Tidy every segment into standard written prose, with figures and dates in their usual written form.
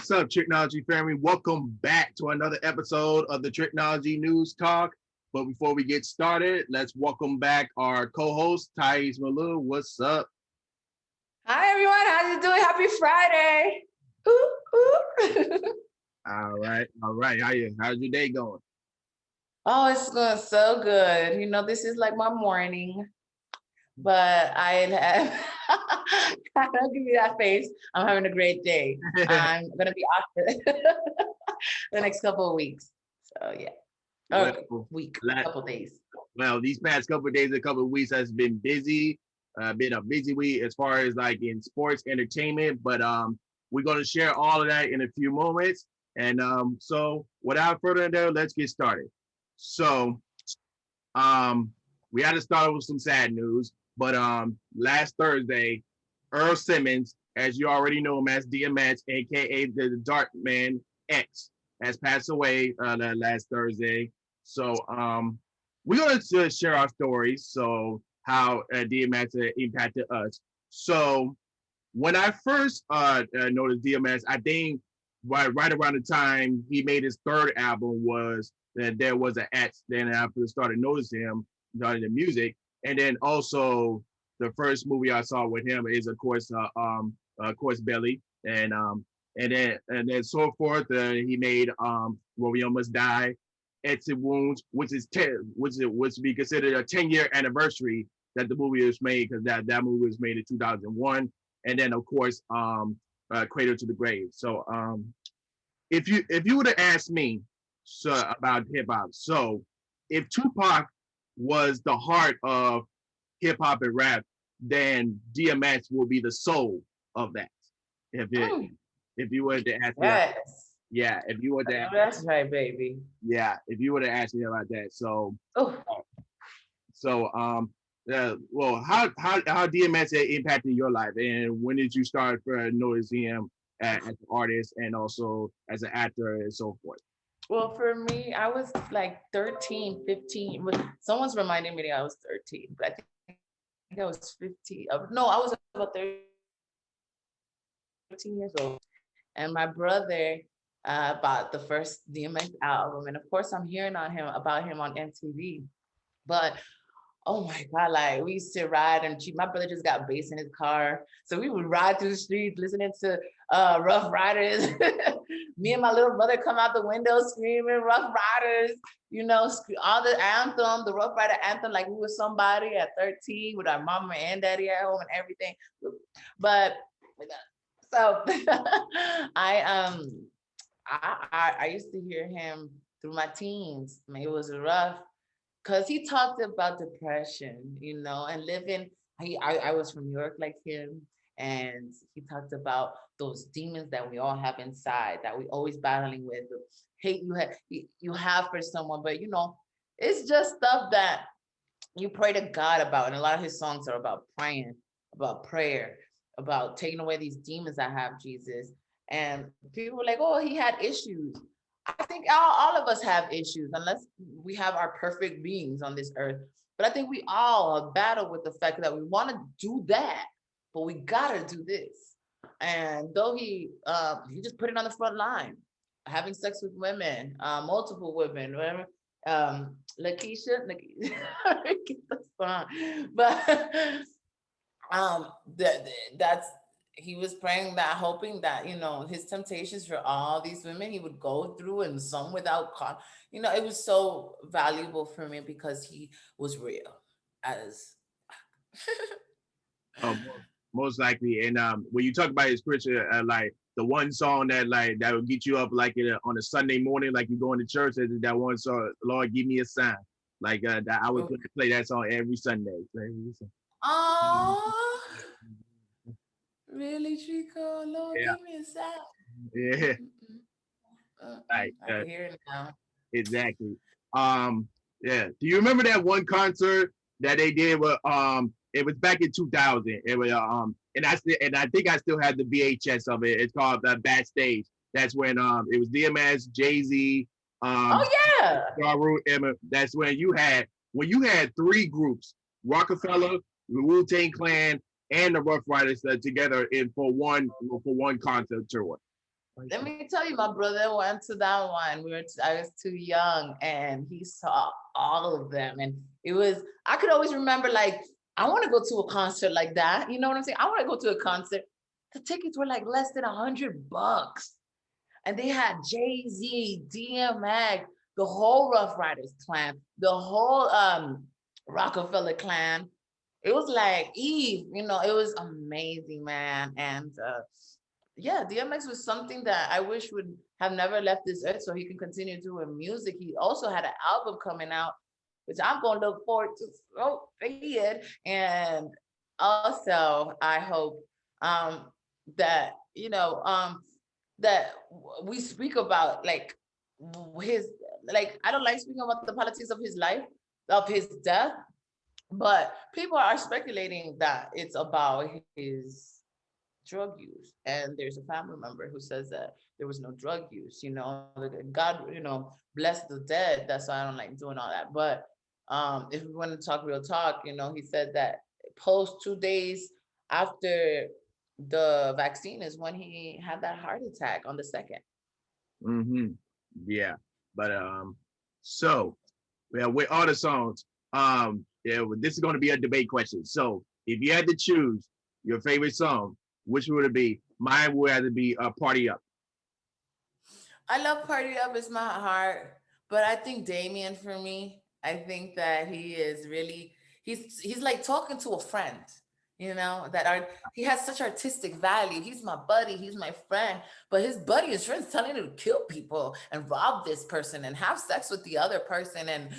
What's up, Tricology family? Welcome back to another episode of the Tricology News Talk. But before we get started, let's welcome back our co-host, Malu. What's up? Hi, everyone. How you doing? Happy Friday. Ooh, ooh. All right. How's your day going? Oh, it's going so good. This is like my morning, but I have, don't give me that face. I'm having a great day. I'm going to be off the next couple of weeks. So, yeah. Couple days. Well, these past couple of days, a couple of weeks has been busy. Been a busy week as far as like in sports entertainment, but we're going to share all of that in a few moments. And so without further ado, let's get started. So we had to start with some sad news, but last Thursday, Earl Simmons, as you already know him as DMX, aka the Dark Man X, has passed away last Thursday. So we're going to share our stories. So how DMX impacted us. So when I first noticed DMX, I think right around the time he made his third album was that there was an X. Then after I started noticing him, started the music, and then also the first movie I saw with him is of course Belly, and then so forth. He made Where We Almost Die, Exit Wounds, which be considered a 10-year anniversary that the movie was made, because that movie was made in 2001, and then of course Cradle to the Grave. So if you would have asked me about hip hop, so if Tupac was the heart of hip hop and rap, then DMX will be the soul of that. If you were to ask me, yeah, if you were to ask, that's right, baby. Yeah, if you would have asked me about that, well, how DMX impacted your life, and when did you start noticing him as an artist and also as an actor and so forth? Well, for me, I was like 13, 15. Someone's reminding me that I was 13, but I think I was 15. No, I was about 13 years old. And my brother bought the first DMX album. And of course, I'm hearing about him on MTV. But oh my God, like we used to ride and my brother just got bass in his car. So we would ride through the streets listening to Rough Riders. Me and my little brother come out the window screaming Rough Riders, all the anthem, the Rough Rider anthem, like we were somebody at 13 with our mama and daddy at home and everything. But so I used to hear him through my teens. I mean, it was rough. Because he talked about depression, and living. I was from New York like him, and he talked about those demons that we all have inside, that we always battling with, the hate you have for someone. But it's just stuff that you pray to God about, and a lot of his songs are about praying, about prayer, about taking away these demons that have Jesus. And people were like, "Oh, he had issues." I think all of us have issues, unless we have our perfect beings on this earth. But I think we all battle with the fact that we want to do that, but we gotta do this. And though he just put it on the front line, having sex with women, multiple women, whatever. Lakeisha, but that's. He was praying that, hoping that, his temptations for all these women he would go through, and some without, it was so valuable for me because he was real as. Most likely. And when you talk about his scripture, like the one song that will get you up like on a Sunday morning, like you going to church, that one song, Lord, give me a sign. Like that, I would play that song every Sunday. Oh. Really, Trico? Lord, give me a sign. Yeah. I can hear it now. Exactly. Yeah. Do you remember that one concert that they did with it was back in 2000. It was and I think I still have the VHS of it. It's called Backstage. That's when it was DMX, Jay-Z, oh yeah. Emma. That's when you had three groups: Rockefeller, the Wu-Tang Clan, and the Rough Riders together for one concert tour. let me tell you, my brother went to that one. I was too young, and he saw all of them, and it was. I could always remember, like, I want to go to a concert like that. You know what I'm saying? I want to go to a concert. The tickets were like less than $100, and they had Jay-Z, DMX, the whole Rough Riders clan, the whole Rockefeller clan. It was like Eve, it was amazing, man. And yeah, DMX was something that I wish would have never left this earth so he can continue doing music. He also had an album coming out, which I'm going to look forward to so bad. And also, I hope that, that we speak about like his, like, I don't like speaking about the politics of his life, of his death, but people are speculating that it's about his drug use. And there's a family member who says that there was no drug use, God, bless the dead. That's why I don't like doing all that. But if we want to talk real talk, he said that post 2 days after the vaccine is when he had that heart attack on the 2nd. Mm-hmm. Yeah. But so yeah, with all the songs, yeah, this is going to be a debate question. So if you had to choose your favorite song, which would it be? Mine would have to be Party Up. I love Party Up, it's my heart, but I think Damien for me, I think that he is really, he's like talking to a friend, he has such artistic value. He's my buddy, he's my friend, but his buddy and friends telling him to kill people and rob this person and have sex with the other person and,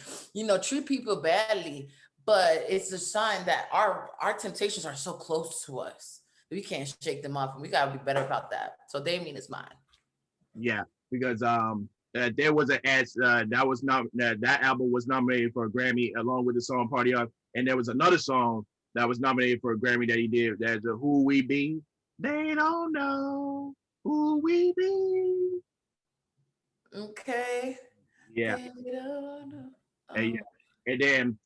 treat people badly. But it's a sign that our temptations are so close to us. We can't shake them off, and we gotta be better about that. So Damien is mine. Yeah, because there was an that was not that album was nominated for a Grammy along with the song Party Up, and there was another song that was nominated for a Grammy that he did. There's a Who We Be. They don't know who we be. Okay. Yeah. They don't know. And then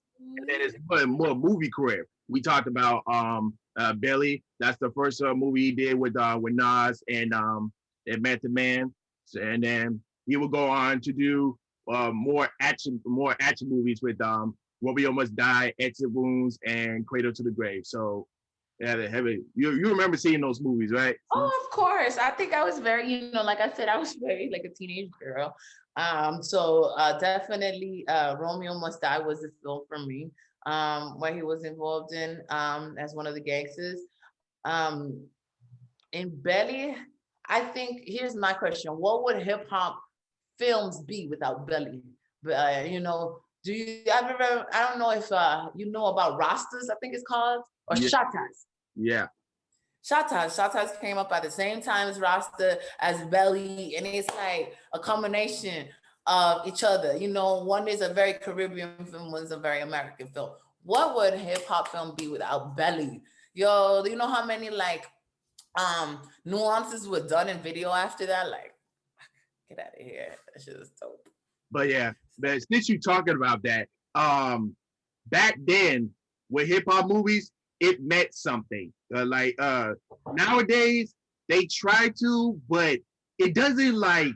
it's more movie career. We talked about Belly. That's the first movie he did with Nas and Method Man. So, and then he would go on to do more action movies with Where We Almost Die, Exit Wounds, and Cradle to the Grave. So yeah, you remember seeing those movies, right? Oh, of course. I think I was very, like I said, I was very like a teenage girl. So definitely Romeo Must Die was the film for me, where he was involved in as one of the gangsters. In Belly, I think here's my question: what would hip hop films be without Belly? Do you ever? I don't know if you know about Rosters, I think it's called, or Shatas. Yeah. Shatas came up at the same time as Rasta, as Belly, and it's like a combination of each other. One is a very Caribbean film, one's a very American film. What would hip hop film be without Belly? Yo, do you know how many like nuances were done in video after that? Like, get out of here. That shit is dope. But yeah, but since you talking about that, back then with hip hop movies, it meant something. Nowadays they try to, but it doesn't like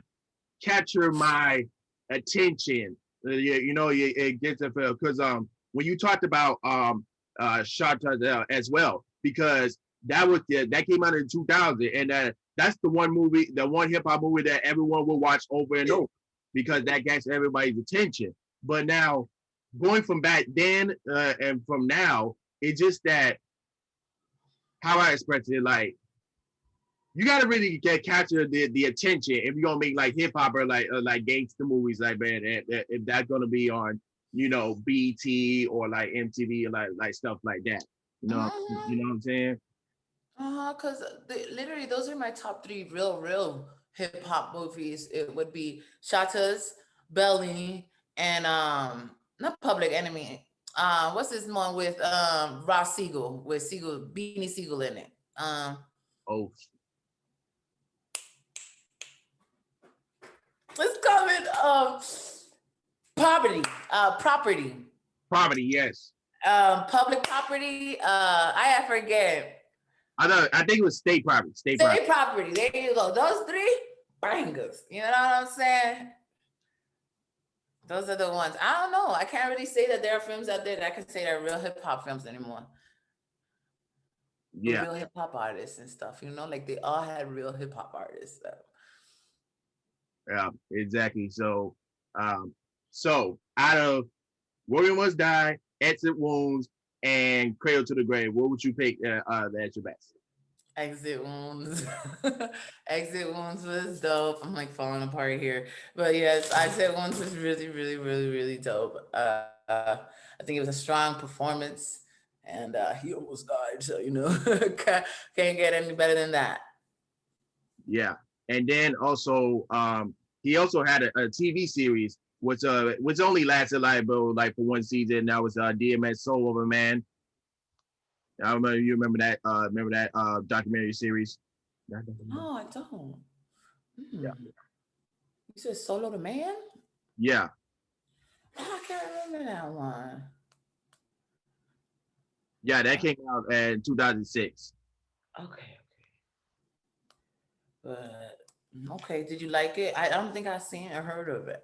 capture my attention. It gets a feel because when you talked about Shata as well, because that came out in 2000, and that's the one hip hop movie that everyone will watch over and over because that gets everybody's attention. But now, going from back then and from now, it's just that how I express it, like you gotta really capture the attention if you're gonna make like hip hop or like gangster movies, like man, if that's gonna be on BT or like MTV or like stuff like that. You know what I'm saying? Because literally those are my top 3 real hip hop movies. It would be Shatas, Belly, and not Public Enemy. What's this one with Ross Siegel, with Beanie Siegel in it? Oh, it's coming. Property, yes. Public Property. I forget. I think it was State Property. State Property. There you go. Those 3. bangers. You know what I'm saying? Those are the ones. I don't know. I can't really say that there are films out there that I can say they're real hip hop films anymore. With Yeah, real hip hop artists and stuff. You know, like they all had real hip hop artists. So. yeah, exactly. Um, so out of Warrior Must Die, Exit Wounds, and Cradle to the Grave, what would you pick that's your best? Exit Wounds. Exit Wounds was dope. I'm like falling apart here. But yes, Exit Wounds was really, really, really, really dope. I think it was a strong performance. And he almost died. So, can't get any better than that. Yeah, and then also he also had a TV series which only lasted like for one season. That was DMS Soul of a Man. I don't know if you remember that documentary series. No, I don't. Yeah, You said Solo the Man? yeah, Oh, I can't remember that one. yeah. That came out in 2006. Okay, but okay. Did you like it? I don't think I've seen or heard of it.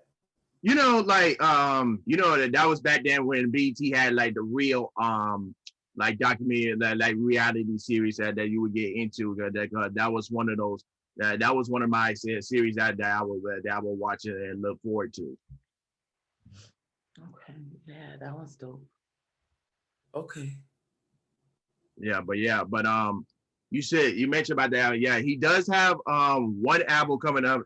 That was back then when BT had like the real like documentary like reality series that you would get into. That was one of those. That was one of my series that I would watch and look forward to. Okay, yeah, that was dope. Okay. But you mentioned about that. Yeah, he does have one album coming up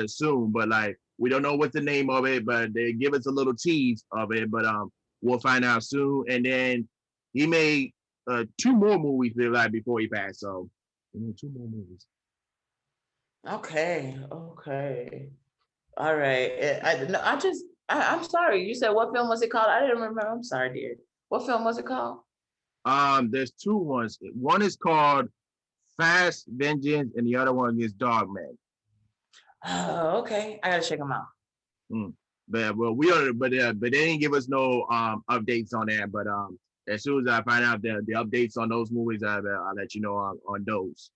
soon, but like we don't know what the name of it, but they give us a little tease of it. But we'll find out soon. And then he made two more movies before he passed. So two more movies. Okay. Okay. All right. No, I'm sorry. You said what film was it called? I didn't remember. I'm sorry, dear. What film was it called? There's two ones. One is called Fast Vengeance, and the other one is Dogman. Oh, okay. I gotta check them out. Mm. But well, we are, but they didn't give us no updates on that. But as soon as I find out the updates on those movies, I'll let you know on those.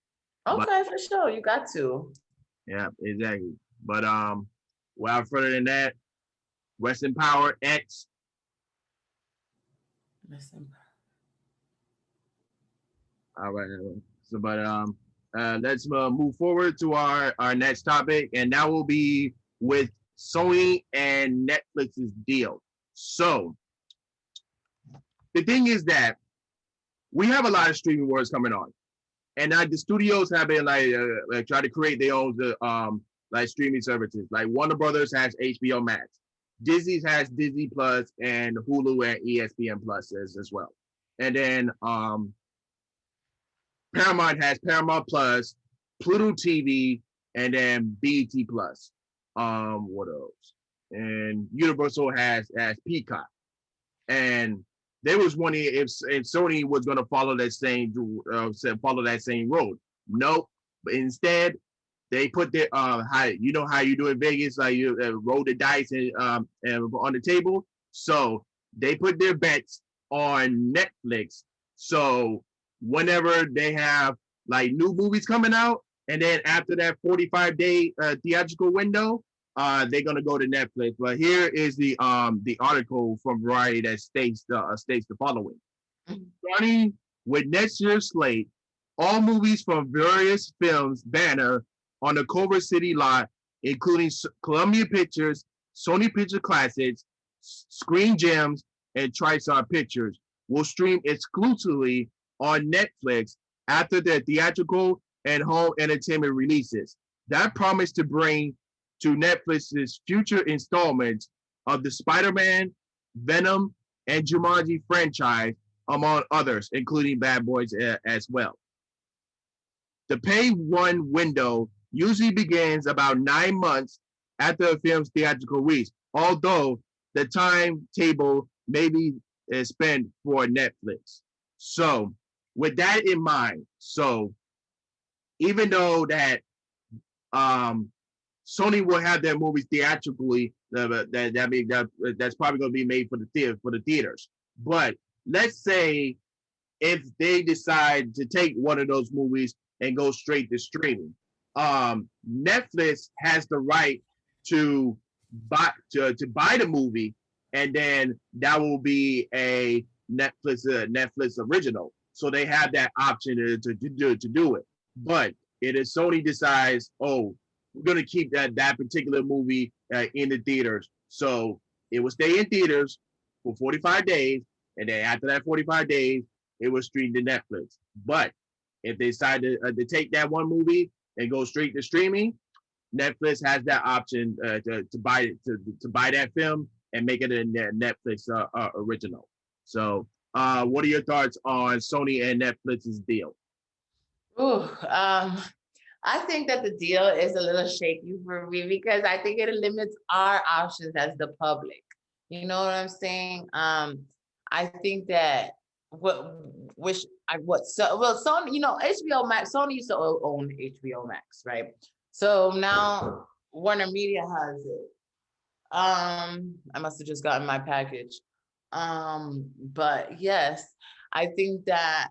But Okay, for sure. You got to. yeah, exactly. But well, further than that, Western Power X. Listen. All right. So, but let's move forward to our next topic, and that will be with Sony and Netflix's deal. So the thing is that we have a lot of streaming wars coming on, and the studios have been like try to create their own like streaming services. Like Warner Brothers has HBO Max, Disney has Disney Plus, and Hulu and ESPN Plus as well. And then Paramount has Paramount Plus, Pluto TV, and then BET Plus. What else? And Universal has Peacock. And they was wondering if Sony was going to follow that same road. Nope. But instead, they put their how you do in Vegas, like you roll the dice and on the table. So they put their bets on Netflix. So whenever they have like new movies coming out, and then after that 45-day theatrical window, they're gonna go to Netflix. But here is the article from Variety that states the following: starting with next year's slate, all movies from various films banner on the Culver City lot, including Columbia Pictures, Sony Picture Classics, Screen Gems, and TriStar Pictures, will stream exclusively on Netflix after their theatrical and home entertainment releases. That promised to bring to Netflix's future installments of the Spider-Man, Venom, and Jumanji franchise, among others, including Bad Boys as well. The pay one window usually begins about 9 months after a film's theatrical release, although the timetable may be spent for Netflix. So, with that in mind, so even though that Sony will have their movies theatrically, that's probably going to be made for the theaters. But let's say if they decide to take one of those movies and go straight to streaming, Netflix has the right to buy the movie, and then that will be a Netflix original. So they have that option to do it. But it is Sony decides, oh, we're gonna keep that particular movie in the theaters, so it will stay in theaters for 45 days, and then after that 45 days, it will stream to Netflix. But if they decide to take that one movie and go straight to streaming, Netflix has that option to buy that film and make it a Netflix original. So, what are your thoughts on Sony and Netflix's deal? Ooh, I think that the deal is a little shaky for me because I think it limits our options as the public. You know what I'm saying? I think that Sony, HBO Max, Sony used to own HBO Max, right? So now Warner Media has it. I must have just gotten my package. But yes, I think that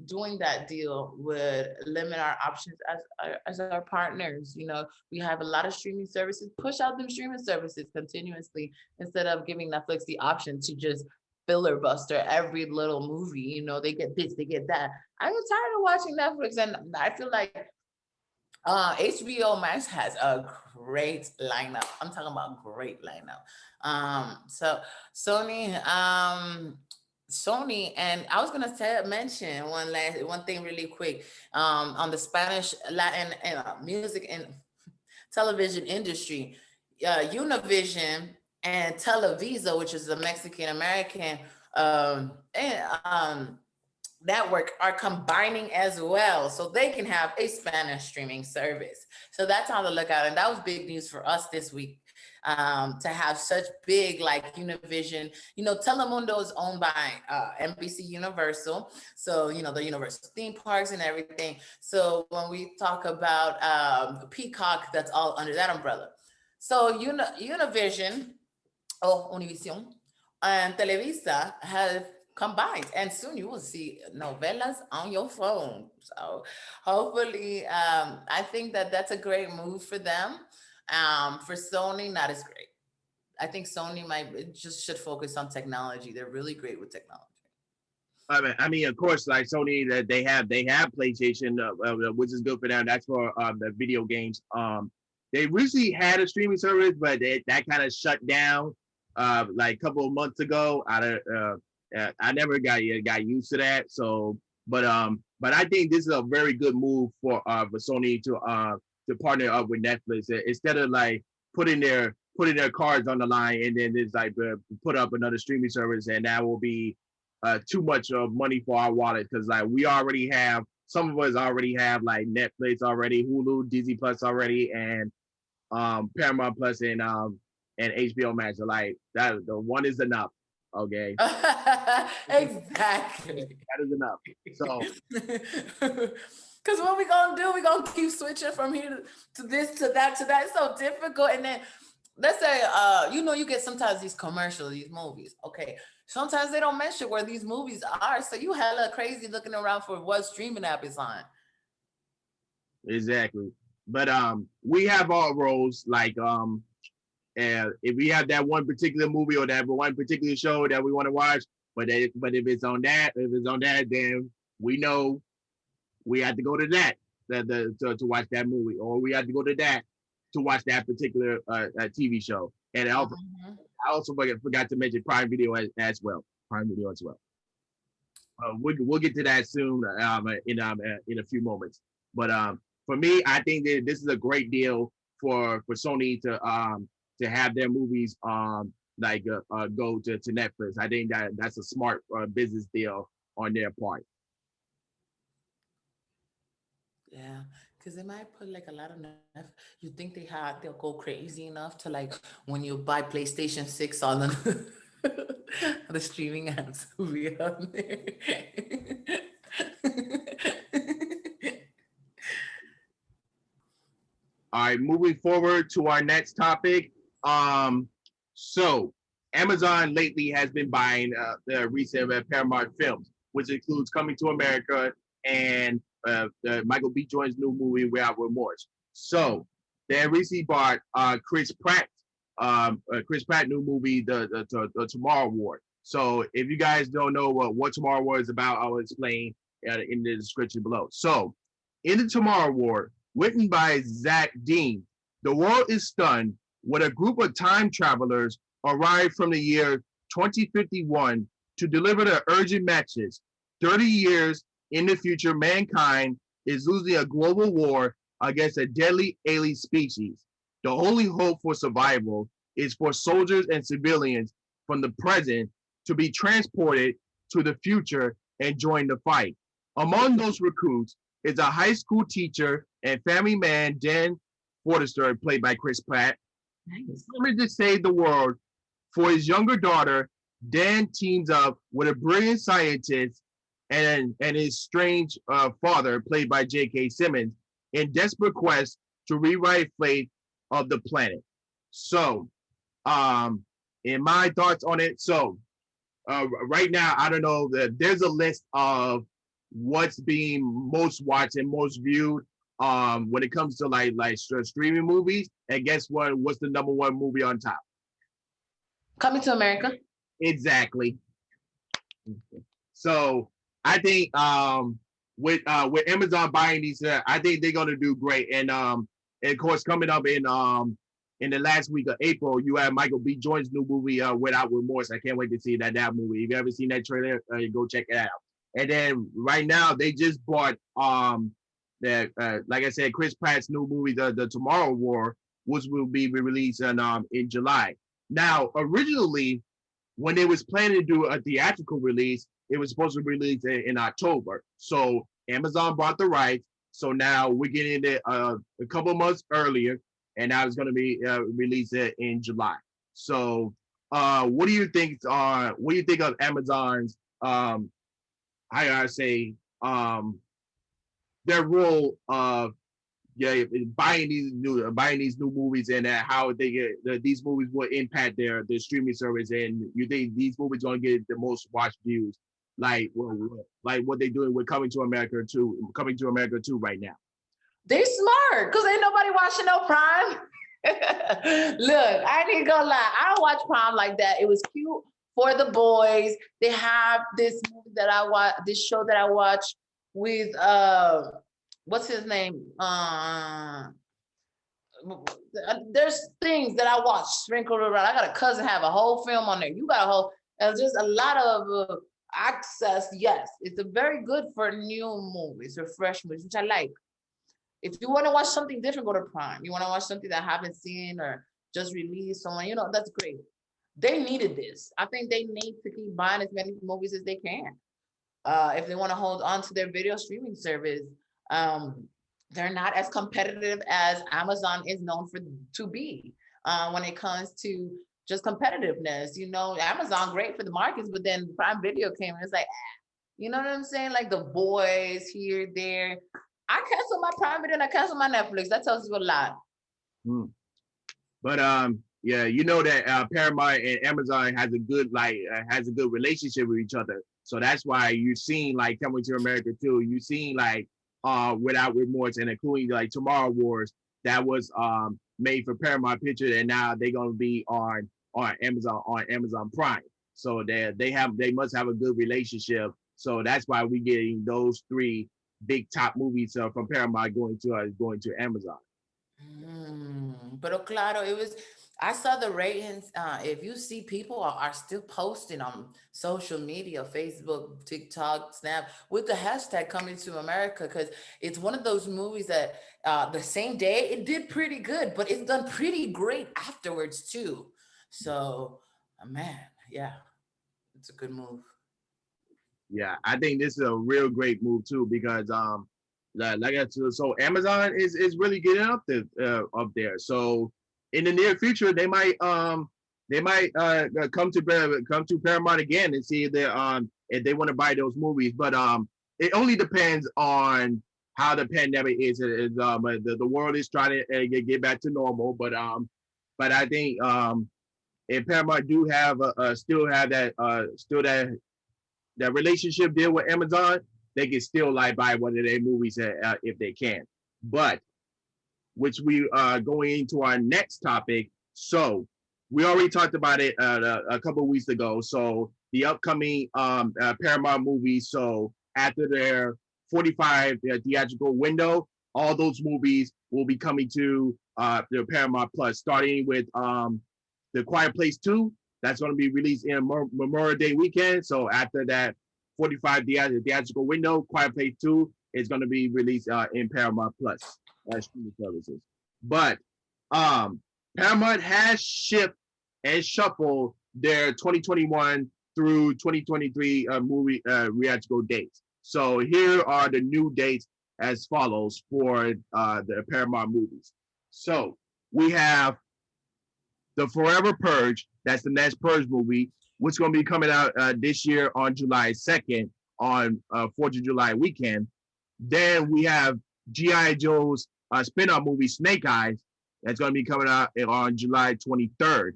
doing that deal would limit our options as our partners. We have a lot of streaming services. Push out them streaming services continuously instead of giving Netflix the option to just filler buster every little movie. They get this, they get that. I'm tired of watching Netflix, and I feel like HBO Max has a great lineup. I'm talking about great lineup. So Sony, Sony, and I was gonna mention one thing really quick. On the Spanish Latin music and television industry, Univision and Televisa, which is the Mexican American network, are combining as well, so they can have a Spanish streaming service. So that's on the lookout, and that was big news for us this week, to have such big like Univision. Telemundo is owned by NBC Universal, so the Universal theme parks and everything. So when we talk about Peacock, that's all under that umbrella. So Univision, Univision, and Televisa have combined, and soon you will see novelas on your phone. So hopefully, I think that that's a great move for them. For Sony, not as great. I think Sony just should focus on technology. They're really great with technology. I mean, of course, like Sony, that they have PlayStation, which is good for them. That's for the video games. They recently had a streaming service, but that kind of shut down like a couple of months ago. I never got used to that. So, but I think this is a very good move for Sony to partner up with Netflix instead of like putting their cards on the line, and then it's like put up another streaming service, and that will be too much of money for our wallet, because like some of us already have like Netflix already, Hulu, Disney Plus already, and Paramount Plus and HBO Max. So like that, the one is enough. Okay. Exactly. That is enough. So, because what we gonna do? We gonna keep switching from here to this to that to that. It's so difficult. And then let's say, you get sometimes these commercials, these movies. Okay, sometimes they don't mention where these movies are, so you hella crazy looking around for what streaming app is on. exactly. But we have our roles, like and if we have that one particular movie or that one particular show that we want to watch, but if it's on that, then we know we have to go to that to watch that movie, or we have to go to that to watch that particular TV show. And I also forgot to mention Prime Video as well. Prime Video as well. We'll get to that soon in a few moments. But for me, I think that this is a great deal for Sony to have their movies like go to Netflix. I think that's a smart business deal on their part. Yeah, because they might put like a lot of you think they'll go crazy enough to like when you buy PlayStation 6 on the streaming apps will be on there. All right, moving forward to our next topic. So Amazon lately has been buying the recent Paramount films, which includes Coming to America and Michael B. Jordan's new movie Without Remorse. So they recently bought Chris Pratt new movie, the Tomorrow War. So if you guys don't know what Tomorrow War is about, I'll explain in the description below. So in the Tomorrow War, written by Zach Dean, the world is stunned when a group of time travelers arrive from the year 2051 to deliver the urgent message. 30 years in the future, mankind is losing a global war against a deadly alien species. The only hope for survival is for soldiers and civilians from the present to be transported to the future and join the fight. Among those recruits is a high school teacher and family man, Dan Forrester, played by Chris Pratt, determined to save the world. For his younger daughter, Dan teams up with a brilliant scientist and his strange father, played by J.K. Simmons, in desperate quest to rewrite fate of the planet. So, in my thoughts on it, right now, I don't know, there's a list of what's being most watched and most viewed when it comes to like streaming movies. And guess what? What's the number one movie on top? Coming to America. Exactly. So I think with Amazon buying these, I think they're gonna do great. And of course, coming up in the last week of April, you have Michael B. Jordan's new movie Without Remorse. I can't wait to see that movie. If you haven't seen that trailer, go check it out. And then right now they just bought like I said, Chris Pratt's new movie, the Tomorrow War, which will be released in July. Now, originally, when they was planning to do a theatrical release, it was supposed to be released in October. So Amazon bought the rights. So now we're getting it a couple months earlier, and now it's going to be released in July. So, what do you think? What do you think of Amazon's? I say their role of buying these new movies, and how they get these movies will impact their streaming service, and you think these movies gonna get the most watched views, like what they're doing with Coming to America 2 right now? They smart, because ain't nobody watching no Prime. Look, I ain't gonna lie, I don't watch Prime like that. It was cute for the boys. They have this movie that I watch, this show that I watch with what's his name? There's things that I watch sprinkled around. I got a cousin have a whole film on there. You got a whole, just a lot of access. Yes, it's a very good for new movies or fresh movies, which I like. If you want to watch something different, go to Prime. You want to watch something that I haven't seen or just released someone, that's great. They needed this. I think they need to keep buying as many movies as they can. If they want to hold on to their video streaming service, they're not as competitive as Amazon is known to be when it comes to just competitiveness. Amazon great for the markets, but then Prime Video came and it's like, you know what I'm saying? Like The Boys here, there. I canceled my Prime Video and I canceled my Netflix. That tells you a lot. But yeah, that Paramount and Amazon has a good relationship with each other. So that's why you're seeing like Coming to America 2. You're seeing like Without Remorse, and including like Tomorrow Wars that was made for Paramount Pictures, and now they're gonna be on Amazon Prime. So they must have a good relationship. So that's why we're getting those three big top movies from Paramount going to Amazon. But claro, I saw the ratings. If you see, people are still posting on social media, Facebook, TikTok, Snap, with the hashtag Coming to America, because it's one of those movies that the same day it did pretty good, but it's done pretty great afterwards too. So, man, yeah, it's a good move. Yeah, I think this is a real great move too, because like I said, so Amazon is really getting up there. So in the near future, they might come to Paramount again and see if they want to buy those movies. But it only depends on how the pandemic is. The world is trying to get back to normal, but I think if Paramount do have still that relationship deal with Amazon, they can still like buy one of their movies if they can. But which we are going into our next topic. So we already talked about it a couple of weeks ago. So the upcoming Paramount movies. So after their 45 theatrical window, all those movies will be coming to the Paramount Plus, starting with The Quiet Place 2. That's going to be released in Memorial Day weekend. So after that 45 theatrical window, Quiet Place 2 is going to be released in Paramount Plus streaming services. But Paramount has shifted and shuffled their 2021 through 2023 movie theatrical dates. So here are the new dates as follows for the Paramount movies. So we have The Forever Purge. That's the next Purge movie, which is going to be coming out this year on July 2nd on 4th of July weekend. Then we have G.I. Joe's spin-off movie, Snake Eyes. That's going to be coming out on July 23rd.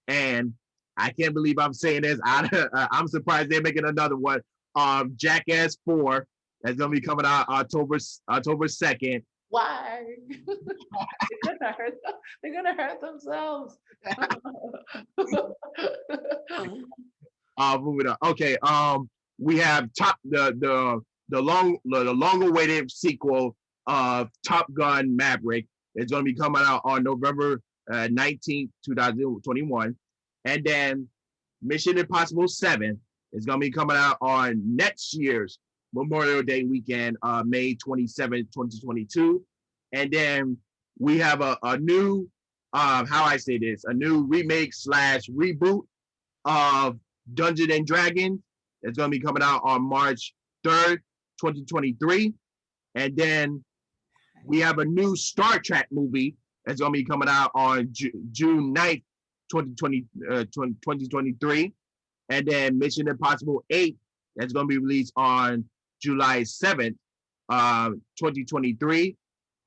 And I can't believe I'm saying this. I'm surprised they're making another one. Jackass 4. That's going to be coming out October 2nd. Why? They're gonna hurt themselves. Moving on. Okay. We have the long-awaited sequel of Top Gun Maverick. It's going to be coming out on November 19th, 2021. And then Mission Impossible 7 is going to be coming out on next year's Memorial Day weekend, May 27th, 2022. And then we have a new, a new remake / reboot of Dungeons and Dragons. It's going to be coming out on March 3rd, 2023. And then we have a new Star Trek movie that's going to be coming out on June 9th, 2023. And then Mission Impossible 8 that's going to be released on July 7th, 2023.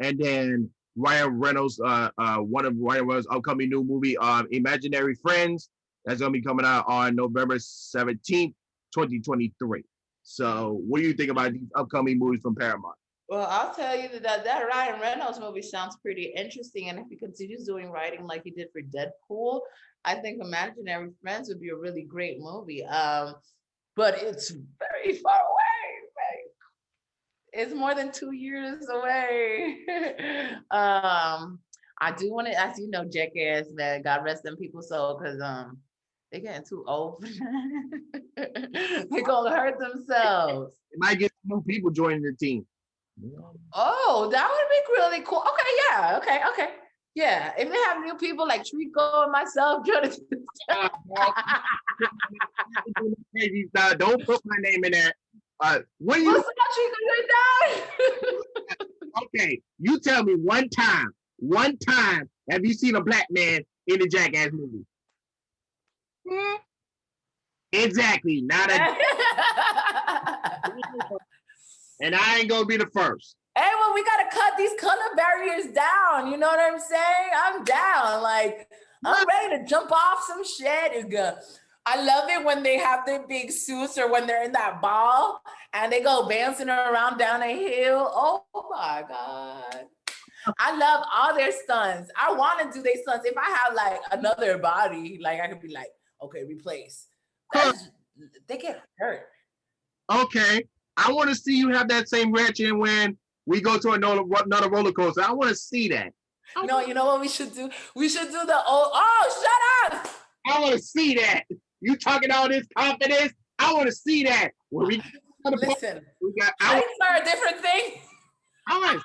And then Ryan Reynolds, one of Ryan Reynolds' upcoming new movie, Imaginary Friends, that's going to be coming out on November 17th, 2023. So what do you think about these upcoming movies from Paramount? Well, I'll tell you that Ryan Reynolds movie sounds pretty interesting. And if he continues doing writing like he did for Deadpool, I think Imaginary Friends would be a really great movie. But it's very far away. Right? It's more than 2 years away. I do want to, as you know, Jackass, man, God rest them people's soul, because they're getting too old. They're gonna hurt themselves. It might get new people joining the team. Oh, that would be really cool. Okay, yeah, okay. Yeah, if they have new people like Trico and myself, Jonathan. Don't put my name in there. When What's up, Trico? You're done. Okay, you tell me one time, have you seen a black man in the Jackass movie? Exactly, not a. And I ain't gonna be the first. Hey, well, we gotta cut these color barriers down. You know what I'm saying? I'm down. Like, I'm ready to jump off some shit. I love it when they have their big suits or when they're in that ball and they go bouncing around down a hill. Oh my God. I love all their stunts. I want to do their stunts. If I have like another body, like I could be like, okay, replace. They get hurt. Okay. I want to see you have that same reaction when we go to another roller coaster. I want to see that. No, you know what we should do? We should do the shut up! I want to see that. You talking all this confidence? I want to see that. When we listen, heights are a different thing. I want to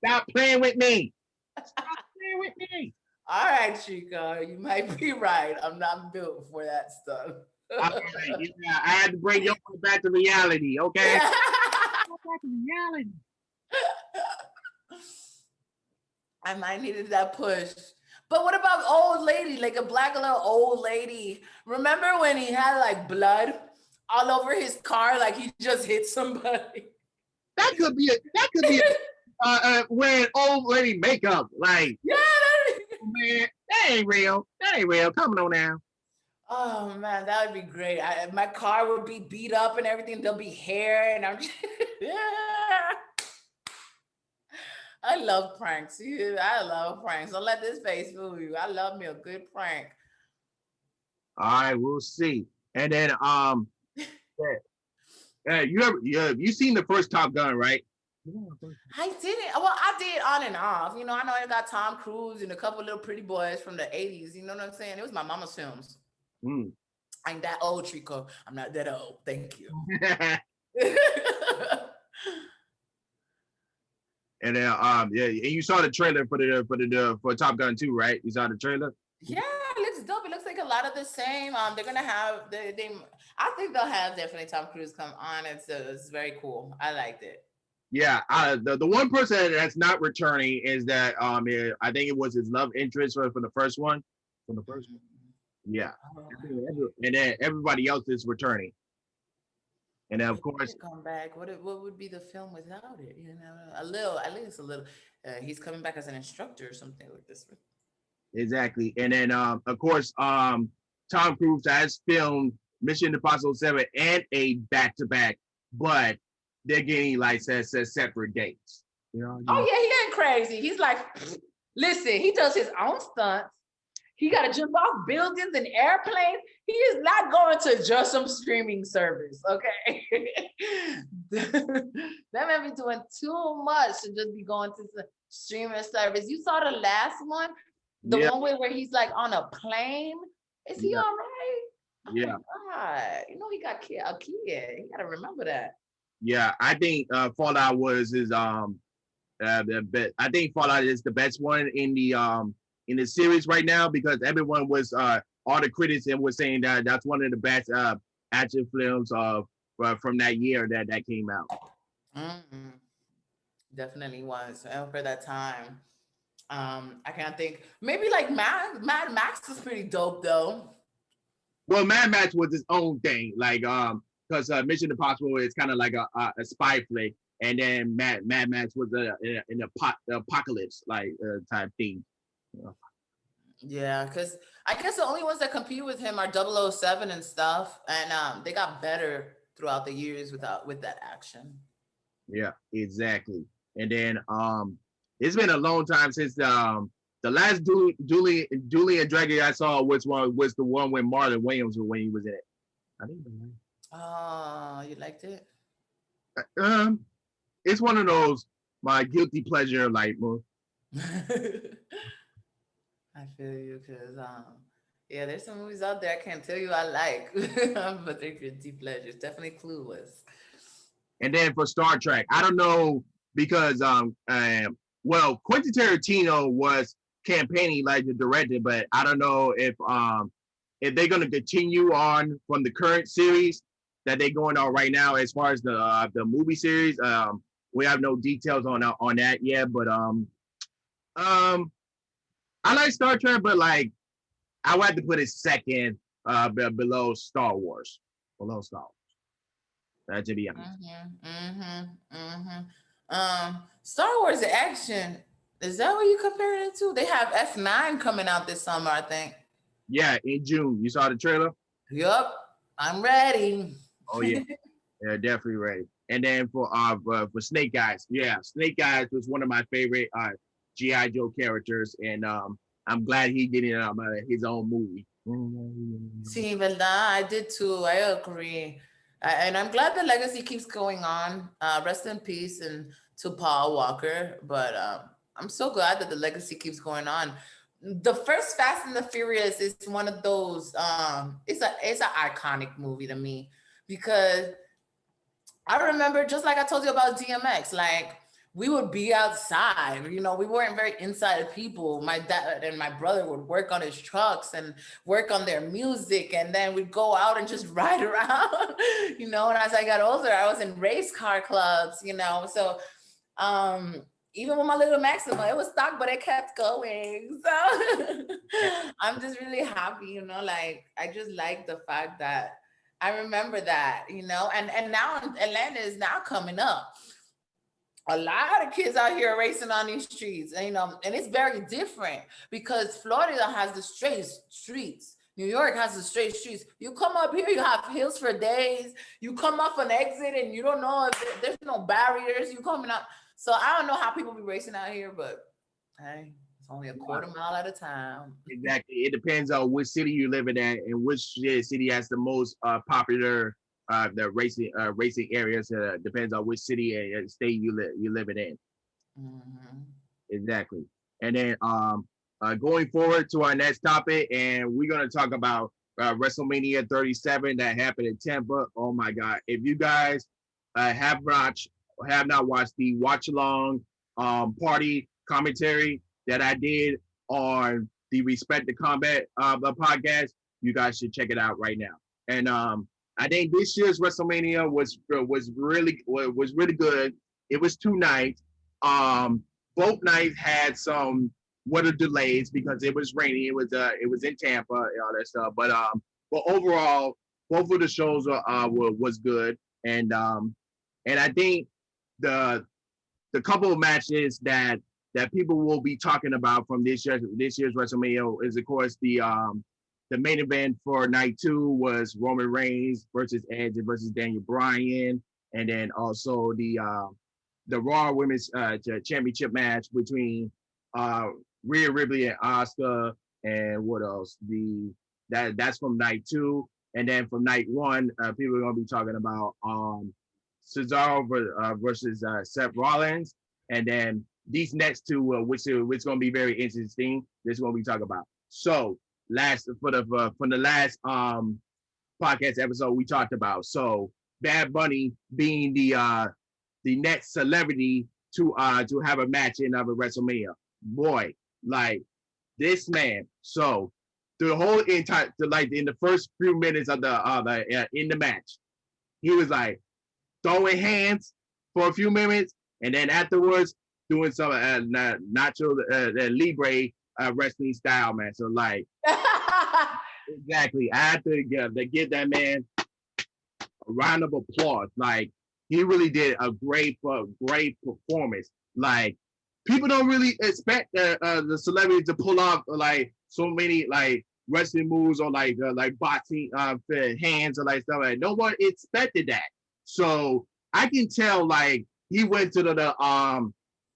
stop playing with me. Stop playing with me. All right, Chico, you might be right. I'm not built for that stuff. Right, yeah, I had to bring your back to reality, okay? Back to reality. I might needed that push. But what about old lady, like a black little old lady? Remember when he had like blood all over his car, like he just hit somebody? That could be wearing old lady makeup, like. Yeah, man, that ain't real. Come on now. Oh man, that would be great. My car would be beat up and everything. There'll be hair, and I'm just, yeah. I love pranks. I love pranks. Don't let this face fool you. I love me a good prank. All right, we'll see. And then you seen the first Top Gun, right? I didn't. Well, I did on and off. I know I got Tom Cruise and a couple little pretty boys from the 80s. You know what I'm saying? It was my mama's films. Mm. I'm that old, Trico. I'm not that old. Thank you. And then yeah, and you saw the trailer for Top Gun 2, right? You saw the trailer? Yeah, it looks dope. It looks like a lot of the same. They're gonna have they I think they'll have definitely Tom Cruise come on. It's very cool. I liked it. Yeah, the one person that's not returning is that I think it was his love interest for the first one. For the first one. Yeah. And then everybody else is returning. And then of course come back. What would be the film without it? A little, at least a little. He's coming back as an instructor or something like this. Exactly. And then of course Tom Cruise has filmed Mission Impossible 7 and a back-to-back, but they're getting like says separate dates. Oh yeah, he ain't crazy. He's like, listen, he does his own stunts. He got to jump off buildings and airplanes. He is not going to just some streaming service, okay? That man be doing too much to just be going to some streaming service. You saw the last one, the one where he's like on a plane. Is he all right? Oh yeah. God. He got a kid. You got to remember that. Yeah, I think Fallout was his I think Fallout is the best one in the series right now, because everyone was all the critics and was saying that that's one of the best action films from that year that came out. Mm-hmm. Definitely was. And for that time, I can't think. Maybe like Mad Max was pretty dope though. Well, Mad Max was its own thing, like because Mission Impossible is kind of like a spy flick, and then Mad Max was an apocalypse like type thing. Yeah, because I guess the only ones that compete with him are 007 and stuff, and they got better throughout the years with that action. Yeah, exactly. And then it's been a long time since the last Julian Dragon I saw was the one with Marlon Williams when he was in it. I think. Oh, you liked it? It's one of those my guilty pleasure like movie. I feel you, because yeah, there's some movies out there I can't tell you I like, but they're guilty pleasures. Definitely Clueless. And then for Star Trek, I don't know, because well, Quentin Tarantino was campaigning like the director, but I don't know if they're gonna continue on from the current series that they're going on right now as far as the movie series. We have no details on that yet, but I like Star Trek, but like I would have to put it second below Star Wars. Below Star Wars. To be honest. Star Wars action, is that what you comparing it to? They have F9 coming out this summer, I think. Yeah, in June. You saw the trailer? Yup. I'm ready. Oh yeah. Yeah, definitely ready. And then for Snake Eyes, yeah, Snake Eyes was one of my favorite G.I. Joe characters, and I'm glad he getting his own movie. See, verdad, I did too. I agree. And I'm glad the legacy keeps going on. Rest in peace and to Paul Walker. But I'm so glad that the legacy keeps going on. The first Fast and the Furious is one of those. It's an iconic movie to me, because I remember, just like I told you about DMX, like we would be outside, we weren't very inside people. My dad and my brother would work on his trucks and work on their music, and then we'd go out and just ride around, and as I got older, I was in race car clubs, so even with my little Maxima, it was stock, but it kept going. So I'm just really happy, like I just like the fact that I remember that, and now Atlanta is now coming up. A lot of kids out here racing on these streets, and it's very different because Florida has the straight streets. New York has the straight streets. You come up here, you have hills for days. You come off an exit and you don't know if there's no barriers. You coming up. So I don't know how people be racing out here, but hey, it's only a quarter mile at a time. Exactly. It depends on which city you're living at and which city has the most popular the racing areas. Depends on which city and state you living in. Mm-hmm. Exactly. And then going forward to our next topic, and we're gonna talk about WrestleMania 37 that happened in Tampa. Oh my God! If you guys have not watched the watch along party commentary that I did on the Respect the Combat the podcast, you guys should check it out right now. And I think this year's WrestleMania was really good. It was 2 nights. Both nights had some weather delays because it was rainy. It was in Tampa and all that stuff. But overall, both of the shows was good. And I think the couple of matches that people will be talking about from this year's WrestleMania is of course the main event for night 2 was Roman Reigns versus Edge versus Daniel Bryan, and then also the Raw Women's Championship match between Rhea Ripley and Asuka, and what else? That's from night 2, and then from night 1, people are gonna be talking about Cesaro versus Seth Rollins, and then these next two, which gonna be very interesting. This is what we talk about. So from the last podcast episode we talked about. So Bad Bunny being the next celebrity to have a match in a WrestleMania. Boy, like this man. So the whole entire like in the first few minutes of the in the match, he was like throwing hands for a few minutes, and then afterwards doing some Nacho Libre wrestling style, man. So like exactly, I had to give that man a round of applause. Like he really did a great performance. Like people don't really expect the celebrity to pull off like so many like wrestling moves or like boxing hands or like stuff. Like no one expected that. So I can tell like he went to the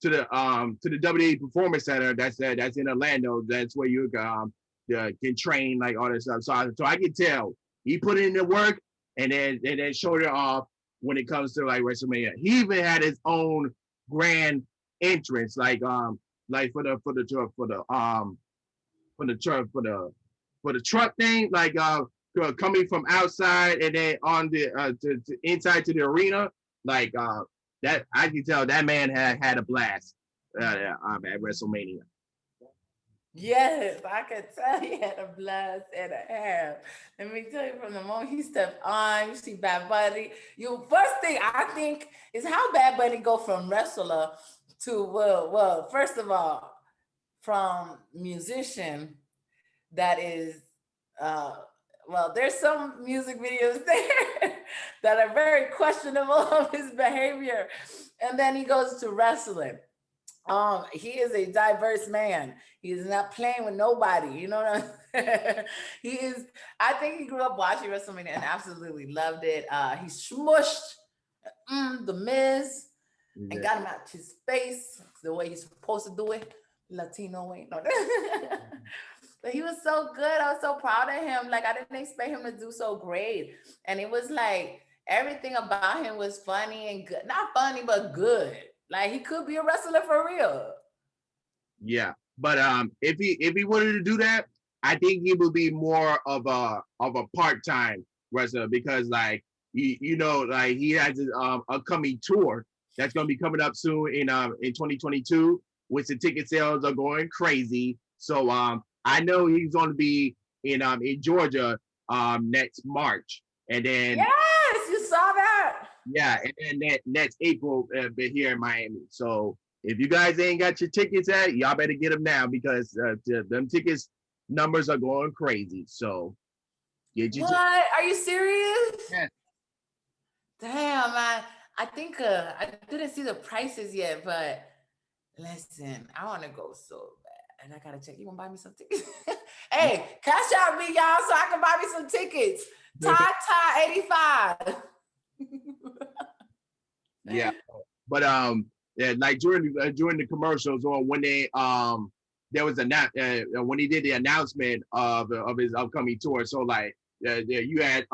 WWE Performance Center that's in Orlando. That's where you can train like all this stuff. So I can tell he put in the work and then showed it off when it comes to like WrestleMania. He even had his own grand entrance, like for the truck thing, like coming from outside and then on the to inside to the arena, like that I can tell that man had a blast at WrestleMania. Yes, I could tell he had a blast and a half. Let me tell you, from the moment he stepped on, you see Bad Bunny. You first thing I think is how Bad Bunny go from wrestler to well, first of all, from musician that is there's some music videos there that are very questionable of his behavior, and then he goes to wrestling. He is a diverse man. He is not playing with nobody. You know what I'm He is, I think he grew up watching WrestleMania and absolutely loved it. He smushed the Miz and got him out his face the way he's supposed to do it. Latino way. No. But he was so good. I was so proud of him. Like I didn't expect him to do so great. And it was like everything about him was funny and good. Not funny, but good. Like he could be a wrestler for real. Yeah, but if he wanted to do that, I think he would be more of a part-time wrestler because like you know like he has his upcoming tour that's gonna be coming up soon in 2022, which the ticket sales are going crazy. So I know he's gonna be in Georgia next March, and then yes, you saw that. Yeah, and then next April here in Miami. So if you guys ain't got your tickets at, y'all better get them now because them tickets numbers are going crazy. So get your What? Are you serious? Yeah. Damn, I think I didn't see the prices yet, but listen, I want to go so bad, and I gotta check. You wanna buy me some tickets? Hey, cash out me, y'all, so I can buy me some tickets. Ty 85. Yeah, but yeah, like during the commercials or when they there was when he did the announcement of his upcoming tour. So like you had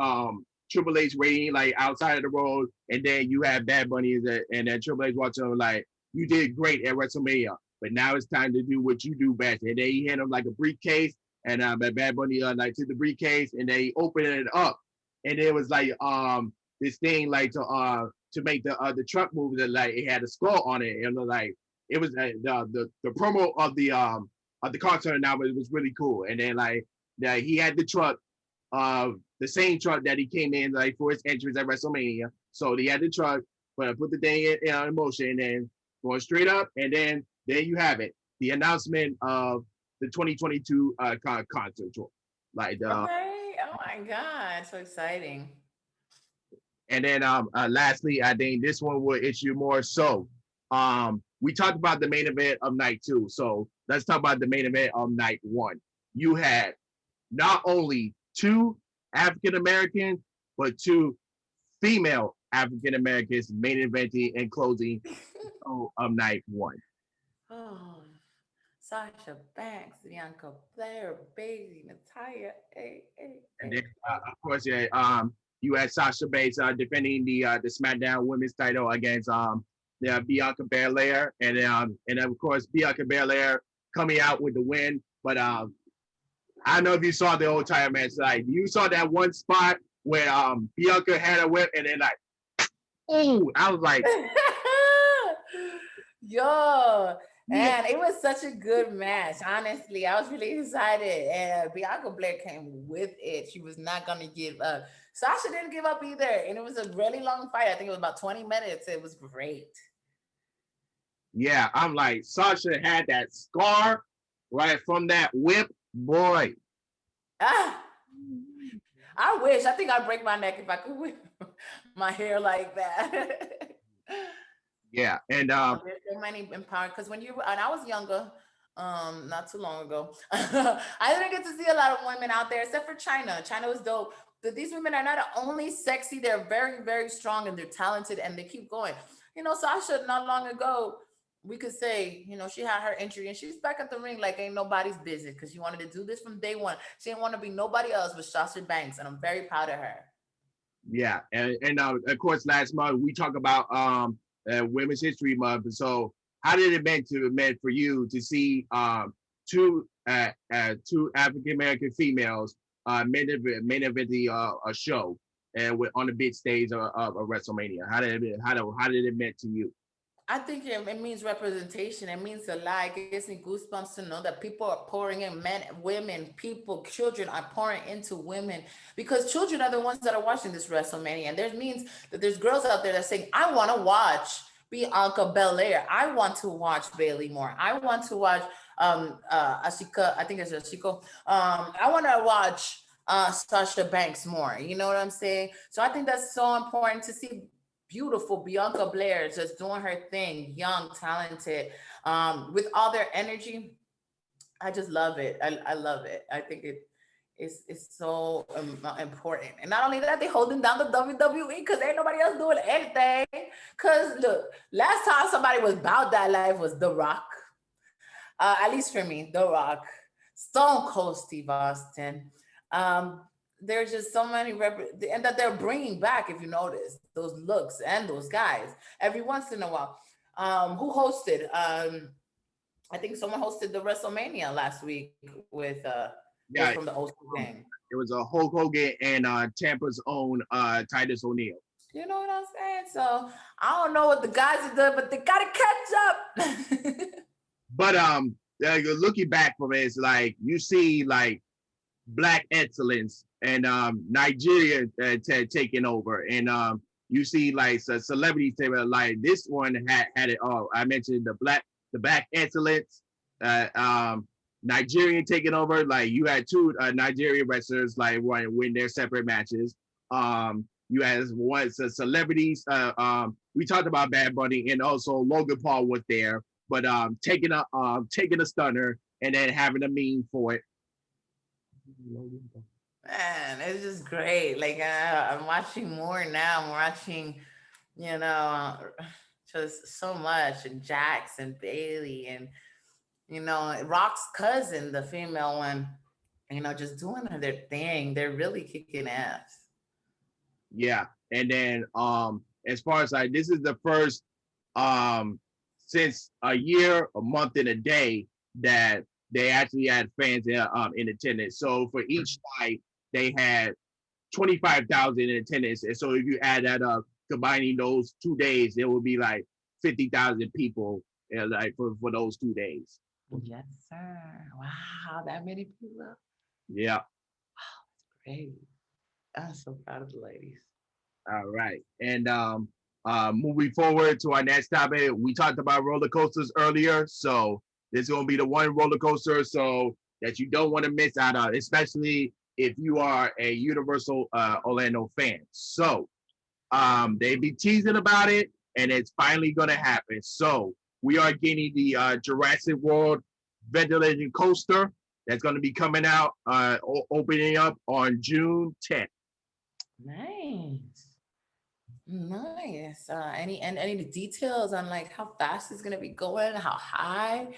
Triple H waiting like outside of the road, and then you had Bad Bunny and then Triple H watching like, you did great at WrestleMania, but now it's time to do what you do best. And then he handed him like a briefcase, and Bad Bunny like took the briefcase and they opened it up, and it was like this thing like to make the truck move, that like it had a skull on it, and like it was the promo of the concert now was really cool. And then like he had the truck, the same truck that he came in like for his entrance at WrestleMania. So he had the truck, but I put the thing in motion, and then going straight up, and then there you have it, the announcement of the 2022 concert tour. Like Okay. Oh my God, so exciting. And then lastly, I think this one will issue more. So we talked about the main event of night 2. So let's talk about the main event of night 1. You had not only 2 African Americans, but 2 female African Americans main eventing and closing of night 1. Oh, Sasha Banks, Bianca Blair, Bailey, Natalia. And then of course, yeah, you had Sasha Banks defending the SmackDown Women's title against Bianca Belair, and of course Bianca Belair coming out with the win. But I don't know if you saw the whole entire match. Like, you saw that one spot where Bianca had a whip, and then like, oh, I was like, yo. And it was such a good match. Honestly, I was really excited. And Bianca Blair came with it. She was not going to give up. Sasha didn't give up either. And it was a really long fight. I think it was about 20 minutes. It was great. Yeah, I'm like, Sasha had that scar right from that whip, boy. Ah, I wish. I think I'd break my neck if I could whip my hair like that. Yeah, and there's so many empowered, because when I was younger, not too long ago, I didn't get to see a lot of women out there except for China. China was dope. But these women are not only sexy, they're very, very strong, and they're talented, and they keep going. Sasha, not long ago, we could say, she had her injury and she's back at the ring like ain't nobody's business, because she wanted to do this from day one. She didn't want to be nobody else but Sasha Banks, and I'm very proud of her. Yeah, and of course, last month we talked about Women's History Month. So how did it meant for you to see two African American females main event a show and on the big stage of WrestleMania? How did it meant to you? I think it means representation. It means a lot. It gives me goosebumps to know that people are pouring in, men, women, people, children are pouring into women, because children are the ones that are watching this WrestleMania. And there means that there's girls out there that are saying, I want to watch Bianca Belair. I want to watch Bailey more. I want to watch Ashika. I think it's Ashiko. I want to watch Sasha Banks more. You know what I'm saying? So I think that's so important to see beautiful Bianca Blair just doing her thing, young, talented, with all their energy. I just love it. I love it. I think it's so important. And not only that, they holding down the WWE, because ain't nobody else doing anything. Because look, last time somebody was about that life was The Rock. At least for me, The Rock, Stone Cold Steve Austin. There's just so many and that they're bringing back, if you notice, those looks and those guys every once in a while. Who hosted? I think someone hosted the WrestleMania last week with from the old gang. It was a Hulk Hogan and Tampa's own Titus O'Neil. You know what I'm saying? So I don't know what the guys are doing, but they gotta catch up. But looking back from it, it's like you see like Black excellence and Nigeria taking over, and you see like celebrities like this one had it all. I mentioned the Black excellence, Nigerian taking over. Like you had 2 Nigerian wrestlers like win their separate matches. You had one celebrities. We talked about Bad Bunny, and also Logan Paul was there, but taking a stunner and then having a meme for it. Man, it's just great. Like I'm watching more now. I'm watching, you know, just so much, and Jax and Bailey, and Rock's cousin, the female one. Just doing their thing. They're really kicking ass. Yeah. And then as far as like this is the first um since a year, a month, and a day that they actually had fans in attendance. So for each night they had 25,000 in attendance. And so if you add that up, combining those 2 days, it would be like 50,000 people like for those 2 days. Yes, sir. Wow, that many people. Yeah. Great. I'm so proud of the ladies. All right. And moving forward to our next topic, we talked about roller coasters earlier. So this is going to be the one roller coaster so that you don't want to miss out on, especially if you are a Universal Orlando fan. So they be teasing about it, and it's finally going to happen. So we are getting the Jurassic World ventilating coaster that's going to be coming out, opening up on June 10th. Nice. Nice. Any details on like how fast it's gonna be going, how high?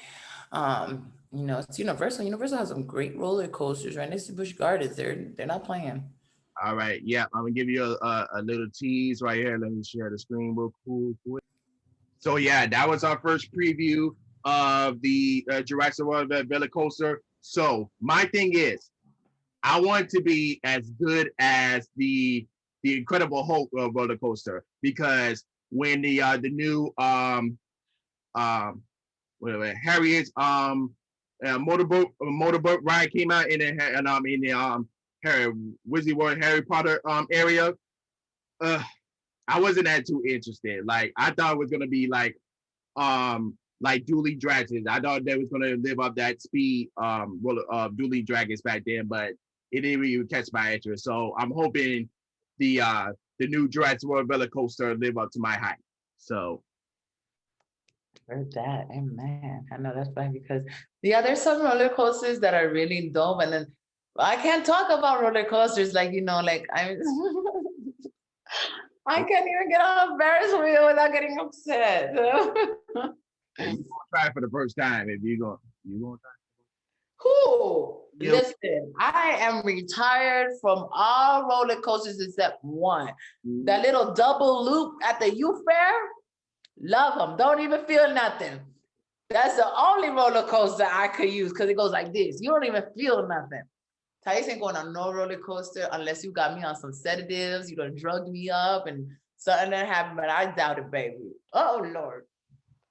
It's Universal. Universal has some great roller coasters, right? This is Busch Gardens. They're not playing. All right. Yeah, I'm gonna give you a little tease right here. Let me share the screen real quick. So yeah, that was our first preview of the Jurassic World Vela coaster. So my thing is, I want to be as good as the Incredible Hulk roller coaster, because when the new Harriet's motorboat ride came out in the Harry Wizard World Harry Potter area, I wasn't that too interested. Like I thought it was gonna be like Dually Dragons. I thought they was gonna live up that speed Dually Dragons back then, but it didn't really catch my interest. So I'm hoping the new Jurassic World roller coaster live up to my hype. So Heard that. Amen. I know that's fine because there's some roller coasters that are really dope, and then I can't talk about roller coasters like like I can't even get on a Ferris wheel without getting upset. you're gonna try it for the first time. If you gonna try. Cool. Yeah. Listen, I am retired from all roller coasters except one. That little double loop at the youth fair. Love them. Don't even feel nothing. That's the only roller coaster I could use because it goes like this. You don't even feel nothing. Thais ain't going on no roller coaster unless you got me on some sedatives. You done drugged me up and something that happened, but I doubt it, baby. Oh, Lord.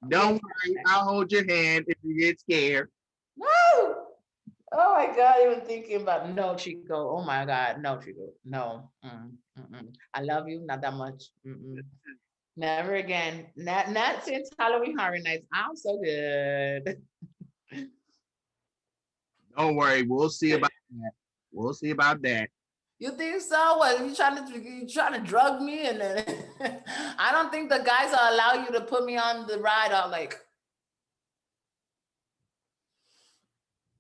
Don't worry. I'll hold your hand if you get scared. Woo! Oh my God, even thinking about no, Chico. Oh my God, no, Chico. No. I love you, not that much. Never again. Not since Halloween Horror Nights. I'm so good. Don't worry. We'll see about that. We'll see about that. You think so? What you trying to drug me? And then I don't think the guys will allow you to put me on the ride. I'm like,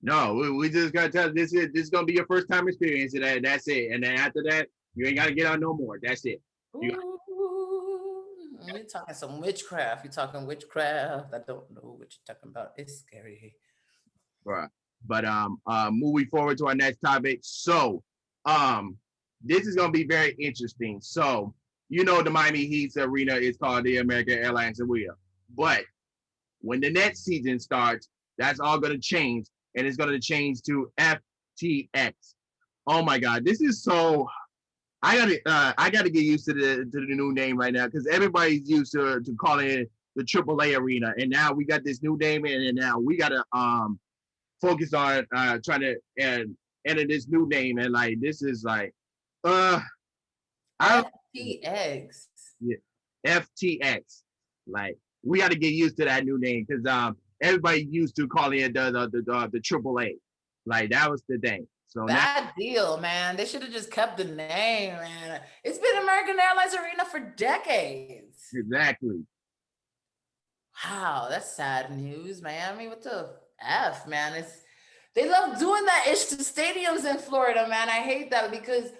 no, we just gotta tell this is gonna be your first time experience, and that's it. And then after that, you ain't gotta get on no more. That's it. You're talking some witchcraft. You're talking witchcraft. I don't know what you're talking about. It's scary. Right. But moving forward to our next topic. So this is gonna be very interesting. So the Miami Heat's arena is called the American Airlines Arena. But when the next season starts, that's all gonna change. And it's gonna change to FTX. Oh my God, this is so. I gotta get used to the new name right now because everybody's used to calling it the AAA Arena, and now we got this new name, and now we gotta focus on trying to enter this new name, and like this is like FTX. Yeah, FTX. Like we got to get used to that new name because everybody used to calling it the AAA. Like that was the thing. So bad deal, man. They should have just kept the name, man. It's been American Airlines Arena for decades. Exactly. Wow, that's sad news, man. I mean, what the F, man? They love doing that ish to stadiums in Florida, man. I hate that because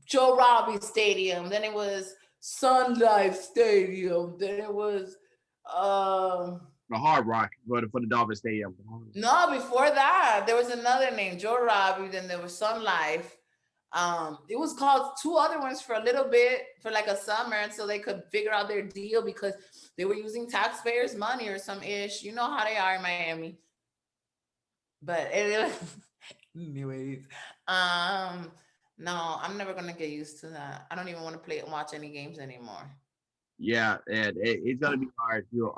Joe Robbie Stadium, then it was Sun Life Stadium, then it was The Hard Rock for the Dolphin Stadium. no, before that, there was another name, Joe Robbie, then there was Sun Life. It was called two other ones for a little bit for like a summer until they could figure out their deal because they were using taxpayers' money or some ish. You know how they are in Miami. But anyways, no, I'm never gonna get used to that. I don't even want to play and watch any games anymore. Yeah, and it's gonna be hard to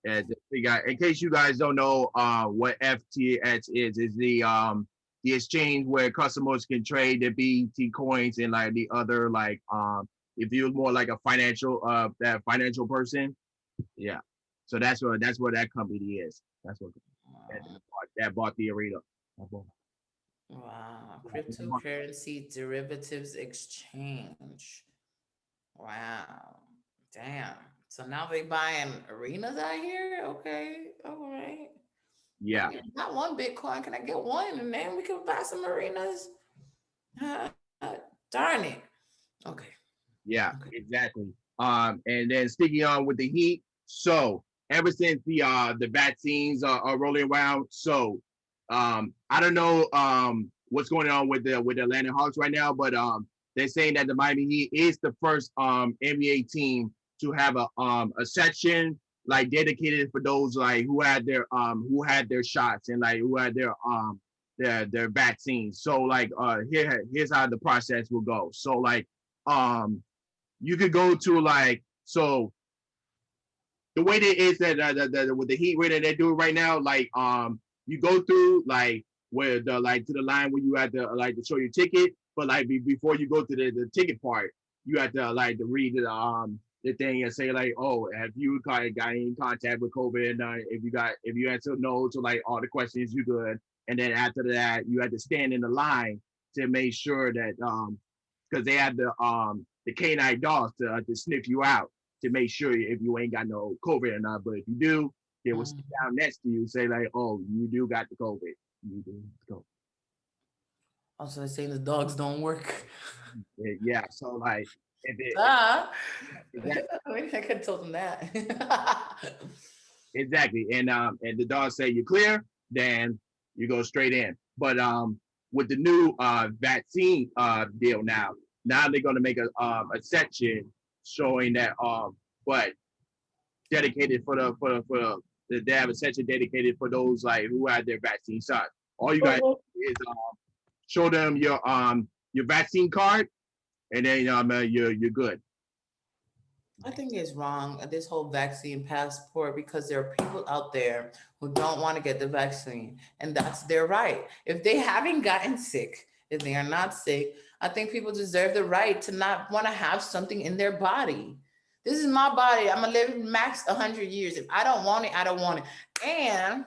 and to figure out. In case you guys don't know, what FTX is the exchange where customers can trade their BT coins and like the other like if you're more like a financial that financial person, yeah. So that's what that company is. That's what that bought the arena. Wow, cryptocurrency derivatives exchange. Wow, damn. So now they buying arenas out here? Okay, all right. Yeah. Not one Bitcoin. Can I get one? And then we can buy some arenas. Uh, darn it. Okay. Yeah, exactly. And then sticking on with the Heat. So ever since the vaccines are rolling around, so I don't know what's going on with the Atlanta Hawks right now, but they're saying that the Miami Heat is the first NBA team to have a section like dedicated for those like who had their shots and like who had their vaccines. So like here's how the process will go. So like you could go to like so the way that is that with the Heat rate that they're doing right now, like you go through like where the like to the line where you have to like to show your ticket, but like before you go to the ticket part, you have to like to read the thing and say like, oh, have you got in contact with COVID? And if you answer no to like all the questions, you good. And then after that, you had to stand in the line to make sure that because they had the canine dogs to sniff you out to make sure if you ain't got no COVID or not. But if you do, they will sit down next to you and say like, oh, you do got the COVID. You do go. Also, they're saying the dogs don't work. Yeah. So like, if it, exactly. I mean, I could have told them that. exactly. And the dog say you're clear, then you go straight in. But with the new vaccine deal now they're going to make a section showing that but dedicated for they have a section dedicated for those like who had their vaccine shot. All you guys is show them your vaccine card, and then you're good. I think it's wrong, this whole vaccine passport, because there are people out there who don't want to get the vaccine, and that's their right. If they haven't gotten sick, if they are not sick, I think people deserve the right to not want to have something in their body. This is my body. I'm gonna live max 100 years. If I don't want it, I don't want it. And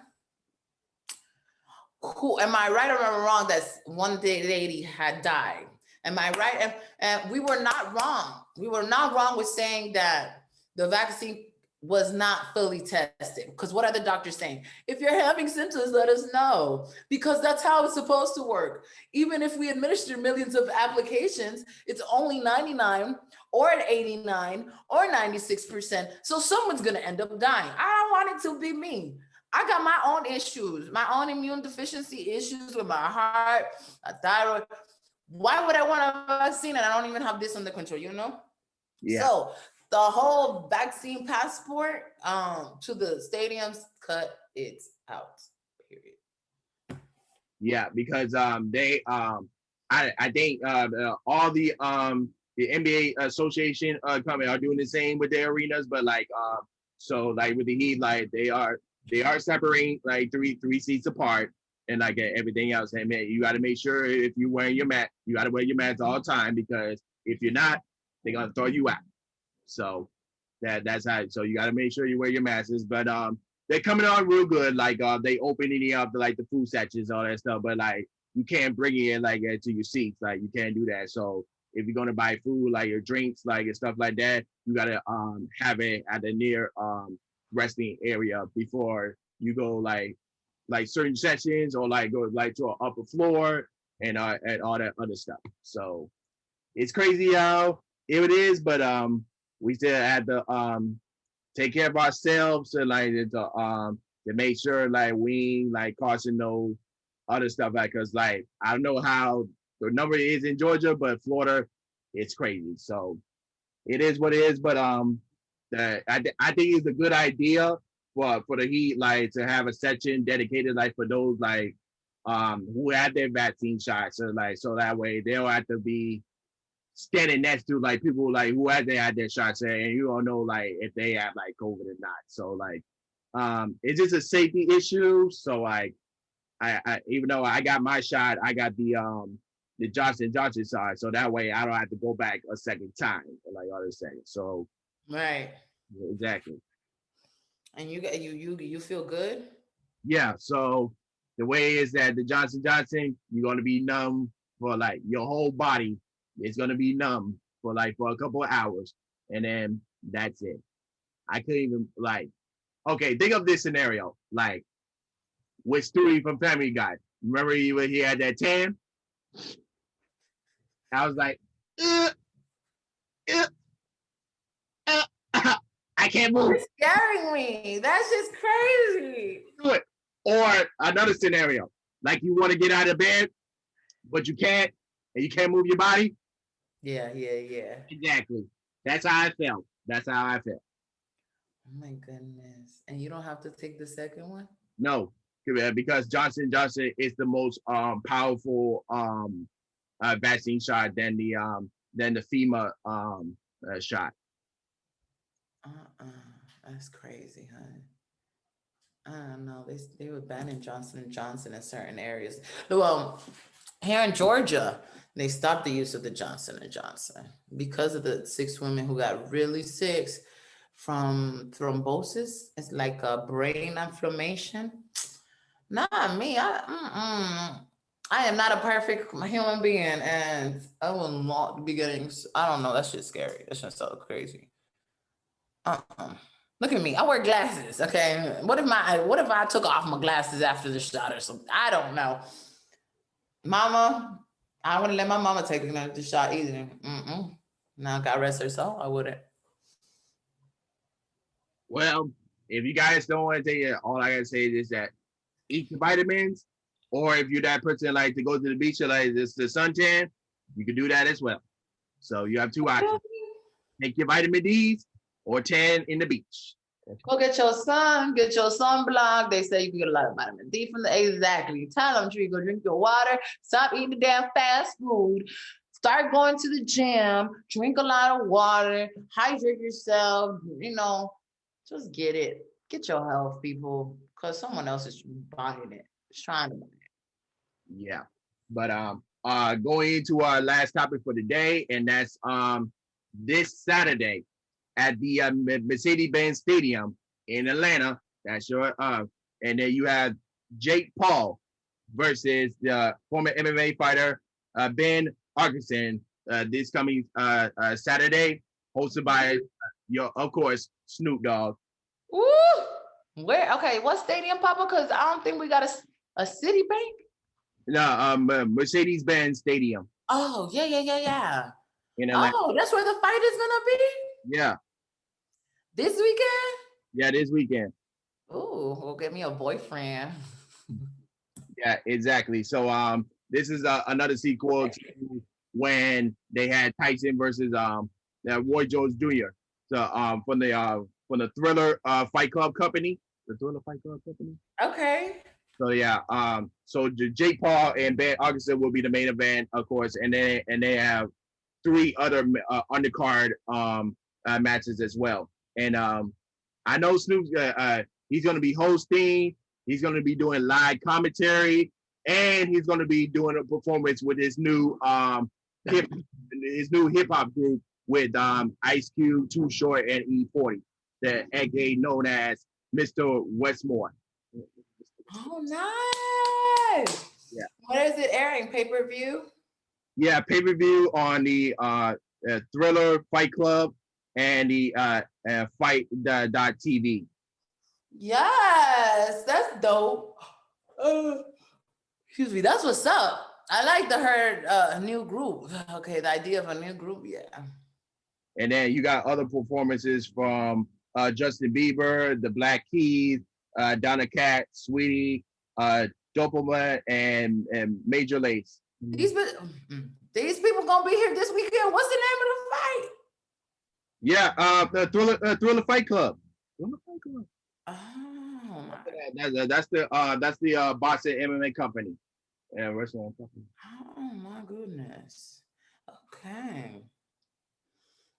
who am I right or am I wrong that one day lady had died? Am I right? And we were not wrong. We were not wrong with saying that the vaccine was not fully tested. Because what are the doctors saying? If you're having symptoms, let us know. Because that's how it's supposed to work. Even if we administer millions of applications, it's only 99 or 89 or 96%. So someone's going to end up dying. I don't want it to be me. I got my own issues, my own immune deficiency issues with my heart, my thyroid. Why would I want a vaccine and I don't even have this under control, you know? Yeah. So the whole vaccine passport to the stadiums, cut it out, period. Yeah, because they I think all the NBA association company are doing the same with their arenas, but like so like with the Heat, like they are separating like three seats apart and like everything else. And man, you got to make sure if you wearing your mask, you got to wear your mask all the time, because if you're not, they're gonna throw you out. So that's how. So you got to make sure you wear your masks. But they're coming on real good. Like they opening up like the food sections, all that stuff. But like you can't bring it in like to your seats. Like you can't do that. So if you're gonna buy food, like your drinks, like and stuff like that, you gotta have it at the near resting area before you go like like certain sessions or like go like to an upper floor and all that other stuff. So it's crazy how it is, but we still had to take care of ourselves and like to make sure like we like causing no other stuff like because like I don't know how the number is in Georgia, but Florida, it's crazy. So it is what it is. But I think it's a good idea for the Heat like to have a section dedicated like for those like who had their vaccine shots. So like so that way they don't have to be standing next to like people like who had their shots and you don't know like if they have like COVID or not. So like it's just a safety issue. So like I even though I got my shot, I got the Johnson side. So that way I don't have to go back a second time, like I was saying. So Right. exactly. And you feel good? Yeah. So the way is that the Johnson, you're gonna be numb for like your whole body. It's gonna be numb for like for a couple of hours, and then that's it. I couldn't even like. Okay, think of this scenario like with Stewie from Family Guy. Remember he had that tan? I was like, uh, uh, I can't move. You're scaring me. That's just crazy. Do it. Or another scenario, like you want to get out of bed, but you can't, and you can't move your body. Yeah. Exactly. That's how I felt. That's how I felt. Oh my goodness. And you don't have to take the second one? No, because Johnson is the most powerful vaccine shot than the FEMA shot. That's crazy, honey. I don't know. They were banning Johnson and Johnson in certain areas. Well, here in Georgia, they stopped the use of the Johnson and Johnson because of the 6 women who got really sick from thrombosis. It's like a brain inflammation. Not me. I am not a perfect human being, and I will not be getting. I don't know. That's just scary. That's just so crazy. Look at me. I wear glasses. Okay. What if I took off my glasses after the shot or something? I don't know. Mama, I wouldn't let my mama take the shot either. Now, God rest her soul, I wouldn't. Well, if you guys don't want to take it, all I gotta say is that eat your vitamins, or if you're that person like to go to the beach or like this the suntan, you can do that as well. So you have 2 options. Take your vitamin D's or tan in the beach. Go get your sunblock. They say you can get a lot of vitamin D from exactly. Tell them, Tree, go drink your water. Stop eating the damn fast food. Start going to the gym. Drink a lot of water. Hydrate yourself. Just get it. Get your health, people, because someone else is buying it. It's trying to buy it. Yeah. But going into our last topic for the day, and that's this Saturday at the Mercedes-Benz Stadium in Atlanta. That's your and then you have Jake Paul versus the former MMA fighter Ben Arkeson this coming Saturday, hosted by of course Snoop Dogg. Woo! Where? Okay, what stadium, Papa? Because I don't think we got a Citibank. No, Mercedes-Benz Stadium. Oh, yeah. In Atlanta. Oh, that's where the fight is gonna be? Yeah. This weekend? Yeah, this weekend. Ooh, we'll get me a boyfriend. Yeah, exactly. So this is another sequel to when they had Tyson versus Roy Jones Jr. So from the Thriller Fight Club company. The Thriller Fight Club company. Okay. So yeah, so Jake Paul and Ben Augustin will be the main event, of course, and they have 3 other undercard matches as well. And I know Snoop's he's going to be hosting, he's going to be doing live commentary, and he's going to be doing a performance with his new hip hop group with Ice Cube, Too Short, and E40, the aka known as Mr. Westmore. Oh, nice. Yeah. What is it airing? Pay-per-view? Yeah, pay-per-view on the Thriller Fight Club and the Fight.tv. Yes, that's dope. Excuse me. That's what's up. I like to heard a new group. Okay, the idea of a new group, yeah. And then you got other performances from Justin Bieber, the Black Keys, Donna Cat, Sweetie, Dopamine, and Major Lace. These people gonna be here this weekend. What's the name of the fight? Yeah, the Thriller Fight Club. Oh my. That's the boxing MMA company. Yeah, wrestling company. Oh my goodness. Okay.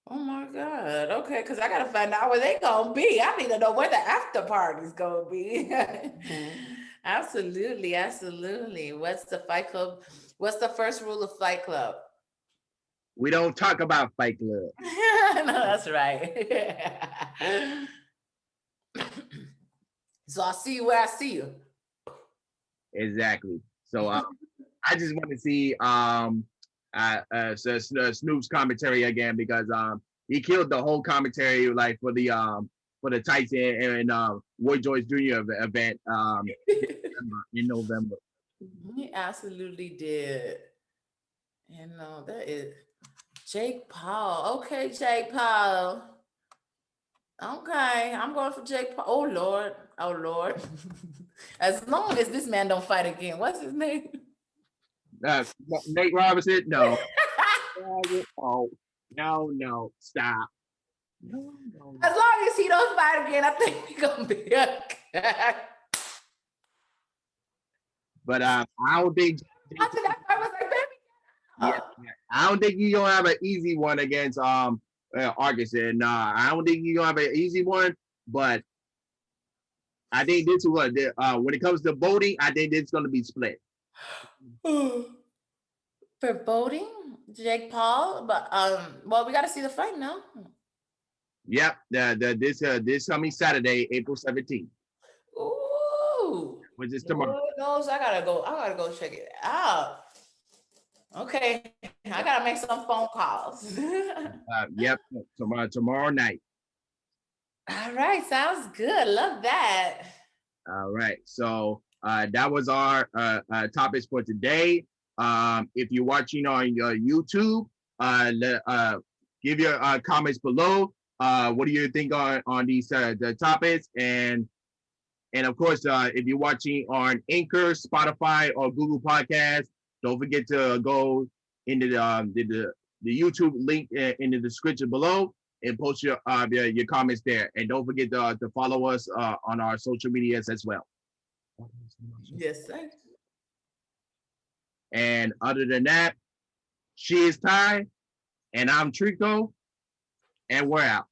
Oh my God. Okay, because I gotta find out where they gonna be. I need to know where the after party's gonna be. Absolutely, absolutely. What's the Fight Club? What's the first rule of Fight Club? We don't talk about Fight Club. No, that's right. So I'll see you where I see you. Exactly. So I just want to see Snoop's commentary again, because he killed the whole commentary like for the Tyson and Roy Joyce Jr. event in November. He absolutely did. And that is Jake Paul. Okay, Jake Paul. Okay, I'm going for Jake Paul. Oh Lord. Oh Lord. As long as this man don't fight again. What's his name? Nate Robinson? No. Oh, no, stop. No. As long as he don't fight again, I think he's gonna be okay. But I don't think. After that part was like, baby. Yeah, I don't think you're gonna have an easy one against Arkansas. Nah, I don't think you're gonna have an easy one. But I think this is what when it comes to voting, I think it's gonna be split. For voting, Jake Paul, but well, we got to see the fight now. Yep, this coming Saturday, April 17th. Ooh, which is tomorrow. Lord knows I gotta go check it out. Okay, I gotta make some phone calls. Yep, tomorrow night. All right, sounds good. Love that. All right, so that was our topics for today. If you're watching on your YouTube, give your comments below. What do you think on these the topics? And of course, if you're watching on Anchor, Spotify, or Google Podcasts, don't forget to go into the YouTube link in the description below and post your comments there. And don't forget to follow us on our social medias as well. Yes, sir. And other than that, she is Ty, and I'm Trico, and we're out.